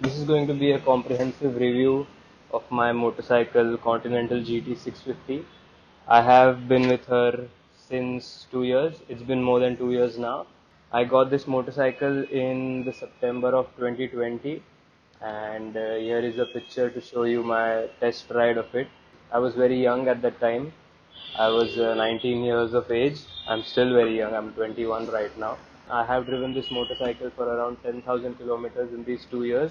This is going to be a comprehensive review of my motorcycle Continental GT 650. I have been with her since 2 years. It's been more than 2 years now. I got this motorcycle in the September of 2020, and here is a picture to show you my test ride of it. I was very young at that time. I was 19 years of age. I'm still very young. I'm 21 right now. I have driven this motorcycle for around 10,000 kilometers in these 2 years.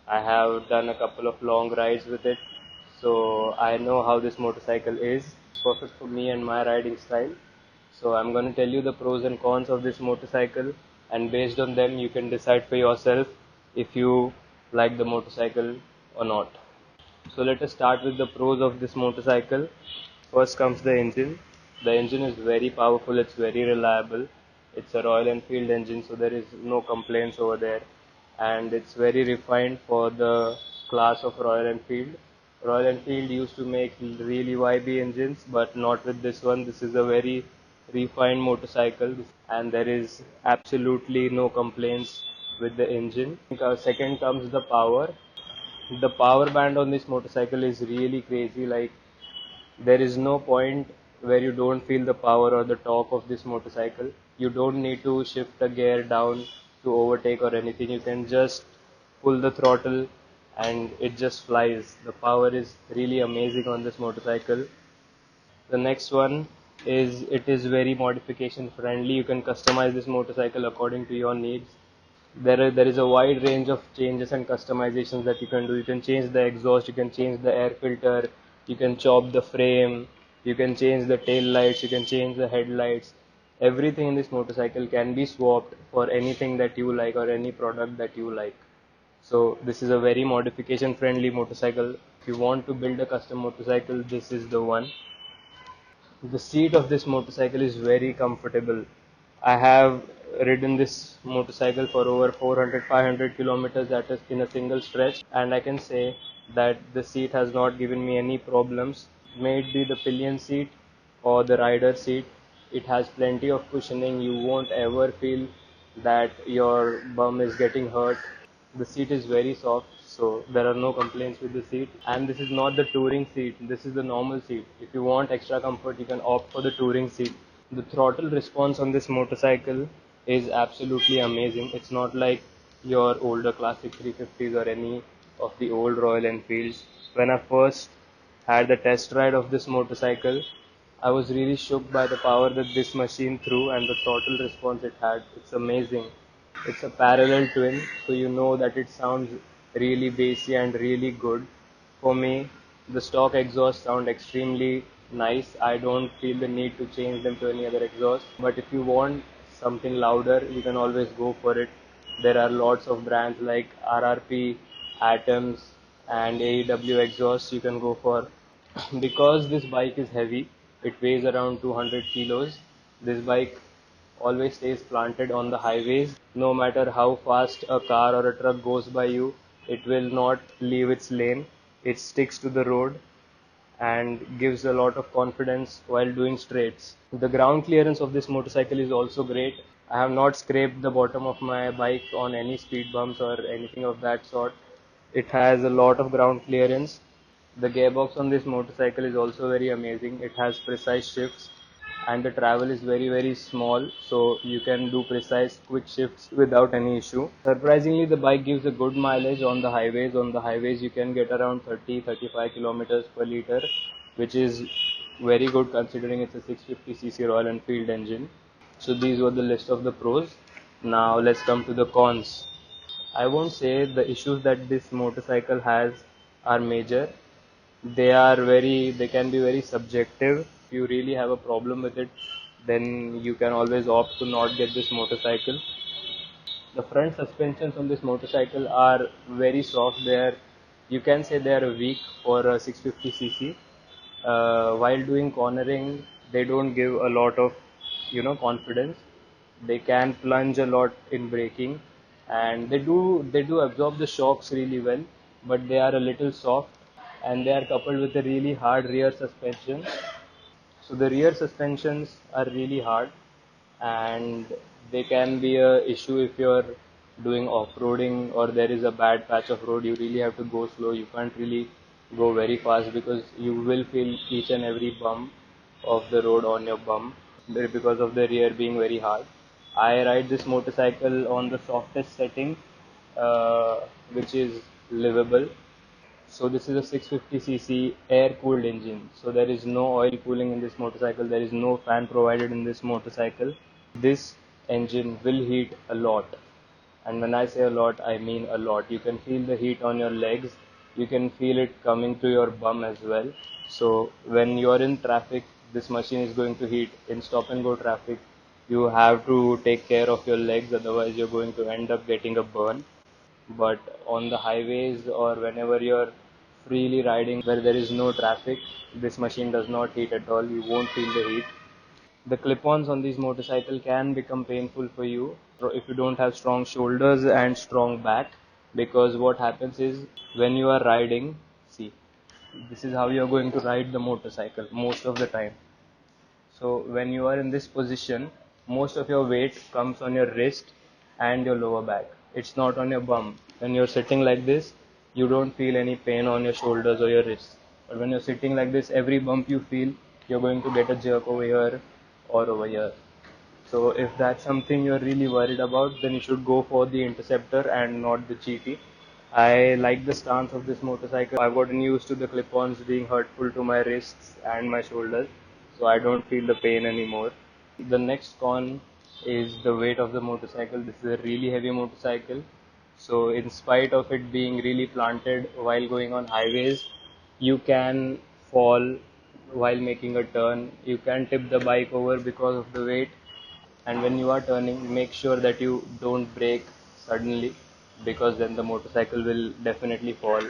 I have done a couple of long rides with it, so I know how this motorcycle is. It's perfect for me and my riding style. So I'm going to tell you the pros and cons of this motorcycle, and based on them, you can decide for yourself if you like the motorcycle or not. So let us start with the pros of this motorcycle. First comes the engine. The engine is very powerful, it's very reliable. It's a Royal Enfield engine, so there is no complaints over there. And it's very refined for the class of Royal Enfield. Royal Enfield used to make really YB engines, but not with this one. This is a very refined motorcycle, and there is absolutely no complaints with the engine. Second comes the power. The power band on this motorcycle is really crazy. Like, there is no point where you don't feel the power or the torque of this motorcycle. You don't need to shift the gear down to overtake or anything. You can just pull the throttle and it just flies. The power is really amazing on this motorcycle. The next one is it is very modification friendly. You can customize this motorcycle according to your needs. There is a wide range of changes and customizations that you can do. You can change the exhaust, you can change the air filter, you can chop the frame, you can change the tail lights, you can change the headlights. Everything in this motorcycle can be swapped for anything that you like or any product that you like. So this is a very modification friendly motorcycle. If you want to build a custom motorcycle, this is the one. The seat of this motorcycle is very comfortable. I have ridden this motorcycle for over 400 500 kilometers in a single stretch, and I can say that the seat has not given me any problems. May it be the pillion seat or the rider seat, it has plenty of cushioning. You won't ever feel that your bum is getting hurt. The seat is very soft, so there are no complaints with the seat. And this is not the touring seat, this is the normal seat. If you want extra comfort, you can opt for the touring seat. The throttle response on this motorcycle is absolutely amazing. It's not like your older classic 350s or any of the old Royal Enfields. When I first had the test ride of this motorcycle, I was really shook by the power that this machine threw and the throttle response it had. It's amazing. It's a parallel twin, so you know that it sounds really bassy and really good. For me, the stock exhausts sound extremely nice. I don't feel the need to change them to any other exhaust. But if you want something louder, you can always go for it. There are lots of brands like RRP, Atoms, and AEW exhausts you can go for. Because this bike is heavy, it weighs around 200 kilos. This bike always stays planted on the highways. No matter how fast a car or a truck goes by you, it will not leave its lane. It sticks to the road and gives a lot of confidence while doing straights. The ground clearance of this motorcycle is also great. I have not scraped the bottom of my bike on any speed bumps or anything of that sort. It has a lot of ground clearance. The gearbox on this motorcycle is also very amazing. It has precise shifts and the travel is very small, so you can do precise quick shifts without any issue. Surprisingly, the bike gives a good mileage on the highways. On the highways you can get around 30-35 kilometers per liter, which is very good considering it's a 650cc Royal Enfield engine. So these were the list of the pros. Now let's come to the cons. I won't say the issues that this motorcycle has are major. They can be very subjective. If you really have a problem with it, then you can always opt to not get this motorcycle. The front suspensions on this motorcycle are very soft. You can say they are weak for a 650cc. While doing cornering, they don't give a lot of confidence. They can plunge a lot in braking, and they do absorb the shocks really well, but they are a little soft, and they are coupled with a really hard rear suspension. So the rear suspensions are really hard, and they can be a issue if you're doing off-roading or there is a bad patch of road, you really have to go slow. You can't really go very fast because you will feel each and every bump of the road on your bum because of the rear being very hard. I ride this motorcycle on the softest setting, uh, which is livable. So this is a 650cc air-cooled engine. So there is no oil cooling in this motorcycle. There is no fan provided in this motorcycle. This engine will heat a lot. And when I say a lot, I mean a lot. You can feel the heat on your legs. You can feel it coming to your bum as well. So when you are in traffic, this machine is going to heat. In stop and go traffic, you have to take care of your legs, otherwise you're going to end up getting a burn. But on the highways or whenever you're freely riding where there is no traffic, this machine does not heat at all. You won't feel the heat. The clip-ons on these motorcycle can become painful for you if you don't have strong shoulders and strong back, because what happens is when you are riding, see, this is how you are going to ride the motorcycle most of the time. So when you are in this position, most of your weight comes on your wrist and your lower back. It's not on your bum. When you're sitting like this, you don't feel any pain on your shoulders or your wrists. But when you're sitting like this, every bump you feel, you're going to get a jerk over here or over here. So if that's something you're really worried about, then you should go for the Interceptor and not the GT. I like the stance of this motorcycle. I've gotten used to the clip-ons being hurtful to my wrists and my shoulders, so I don't feel the pain anymore. The next con is the weight of the motorcycle. This is a really heavy motorcycle. So in spite of it being really planted while going on highways, you can fall while making a turn. You can tip the bike over because of the weight. And when you are turning, make sure that you don't brake suddenly, because then the motorcycle will definitely fall.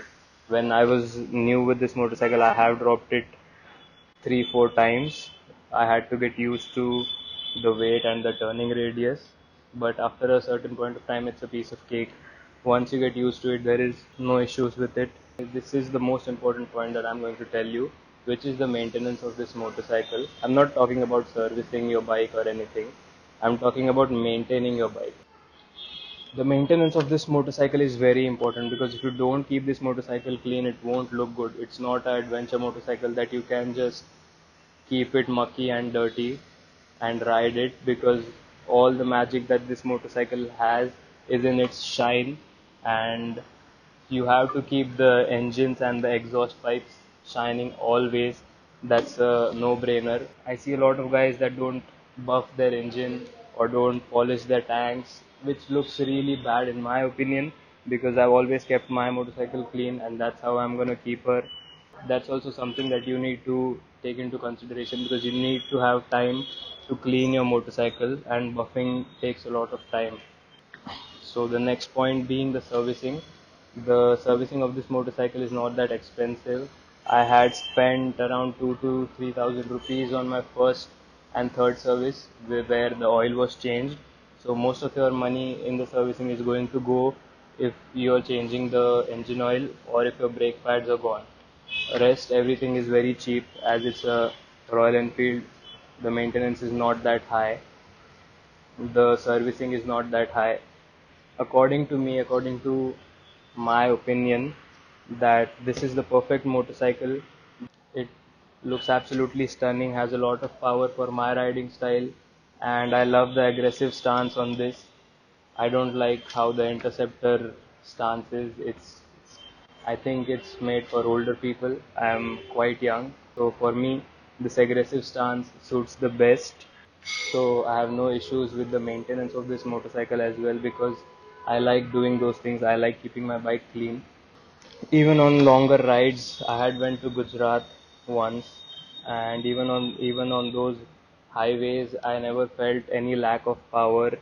When I was new with this motorcycle, I have dropped it 3 4 times. I had to get used to the weight and the turning radius, but after a certain point of time, it's a piece of cake. Once you get used to it, there is no issues with it. This is the most important point that I'm going to tell you, which is the maintenance of this motorcycle. I'm not talking about servicing your bike or anything. I'm talking about maintaining your bike. The maintenance of this motorcycle is very important, because if you don't keep this motorcycle clean, it won't look good. It's not an adventure motorcycle that you can just keep it mucky and dirty and ride it, because all the magic that this motorcycle has is in its shine, and you have to keep the engines and the exhaust pipes shining always. That's a no-brainer. I see a lot of guys that don't buff their engine or don't polish their tanks, which looks really bad in my opinion, because I've always kept my motorcycle clean and that's how I'm gonna keep her. That's also something that you need to take into consideration, because you need to have time to clean your motorcycle, and buffing takes a lot of time. So the next point being the servicing. The servicing of this motorcycle is not that expensive. I had spent around 2 to 3,000 rupees on my first and third service, where the oil was changed. So most of your money in the servicing is going to go if you're changing the engine oil or if your brake pads are gone. Rest everything is very cheap, as it's a Royal Enfield. The maintenance is not that high. The servicing is not that high. According to me, according to my opinion, that this is the perfect motorcycle. It looks absolutely stunning, has a lot of power for my riding style, and I love the aggressive stance on this. I don't like how the Interceptor stance is. I think it's made for older people. I am quite young, so for me, this aggressive stance suits the best. So I have no issues with the maintenance of this motorcycle as well, because I like doing those things. I like keeping my bike clean. Even on longer rides, I had went to Gujarat once, and even on those highways, I never felt any lack of power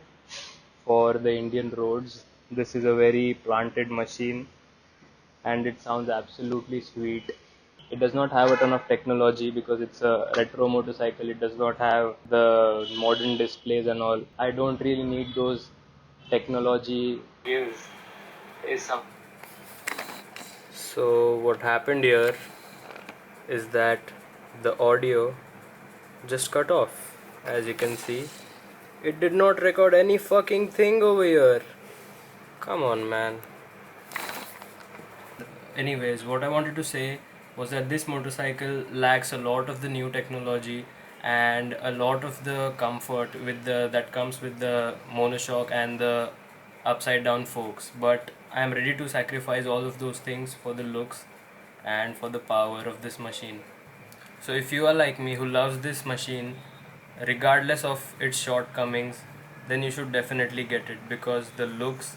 for the Indian roads. This is a very planted machine, and it sounds absolutely sweet. It does not have a ton of technology because it's a retro motorcycle. It does not have the modern displays and all. I don't really need those technology views. Is some. So what happened here is that the audio just cut off. As you can see, it did not record any fucking thing over here. Come on, man. Anyways, what I wanted to say was that this motorcycle lacks a lot of the new technology and a lot of the comfort with the that comes with the monoshock and the upside down forks, but I am ready to sacrifice all of those things for the looks and for the power of this machine. So if you are like me who loves this machine regardless of its shortcomings, then you should definitely get it, because the looks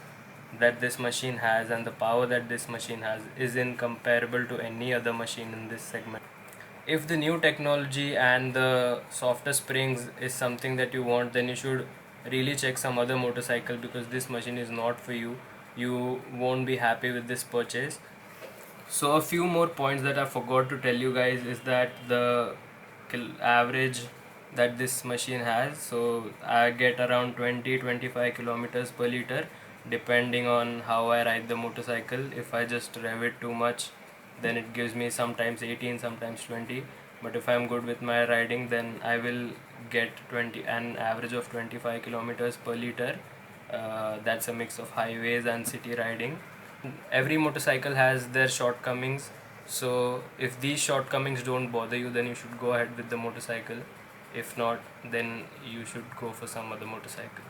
that this machine has and the power that this machine has is incomparable to any other machine in this segment. If the new technology and the softer springs is something that you want, then you should really check some other motorcycle, because this machine is not for you. You won't be happy with this purchase. So a few more points that I forgot to tell you guys is that the average that this machine has, so I get around 20-25 kilometers per liter depending on how I ride the motorcycle. If I just rev it too much, then it gives me sometimes 18, sometimes 20, but if I'm good with my riding, then I will get an average of 25 kilometers per liter. That's a mix of highways and city riding. Every motorcycle has their shortcomings, so if these shortcomings don't bother you, then you should go ahead with the motorcycle. If not, then you should go for some other motorcycle.